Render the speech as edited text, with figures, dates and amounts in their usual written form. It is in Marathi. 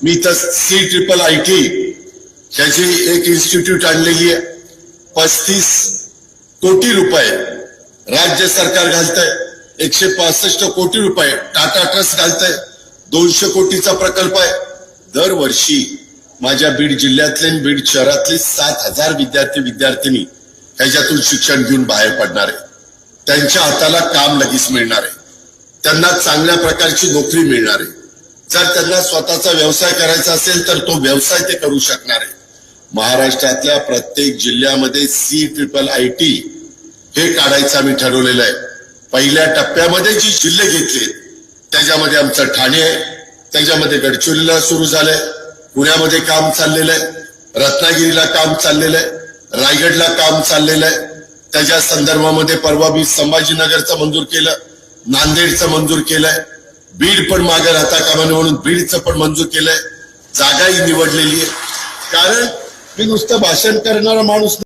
मी तर CIIT त्याची एक इन्स्टिट्यूट आणलेली आहे. 35 कोटी रुपये राज्य सरकार घालतंय. 165 कोटी रुपये टाटा ट्रस्ट घालतंय. 200 कोटीचा प्रकल्प आहे. दरवर्षी माझ्या बीड जिल्ह्यातले बीड शहरातले 7,000 विद्यार्थी ह्याच्यातून शिक्षण घेऊन बाहेर पडणार आहे. त्यांच्या हाताला काम लगेच मिळणार आहे. त्यांना चांगल्या प्रकारची नोकरी मिळणार आहे. जर त्यांना स्वतःचा व्यवसाय करायचा असेल तर तो व्यवसाय ते करू शकणार आहे. महाराष्ट्रातल्या प्रत्येक जिल्ह्यामध्ये CIIT हे काढायचं आम्ही ठरवलेलं आहे. पहिल्या टप्प्यामध्ये जी जिल्हे घेतले त्याच्यामध्ये आमचं ठाणे आहे, त्याच्यामध्ये गडचिरोलीला सुरू झालंय, पुण्यामध्ये काम चाललेलं आहे, रत्नागिरीला काम चाललेलं आहे, रायगडला काम चाललेलं आहे. त्याच्या संदर्भामध्ये परवा मी संभाजीनगरचं मंजूर केलं, नांदेडचं मंजूर केलंय, बीड पण मागे राहता कामा नये म्हणून बीडचं पण मंजूर केलंय. जागाही निवडलेली आहे. कारण मी नुसतं भाषण करणारा माणूस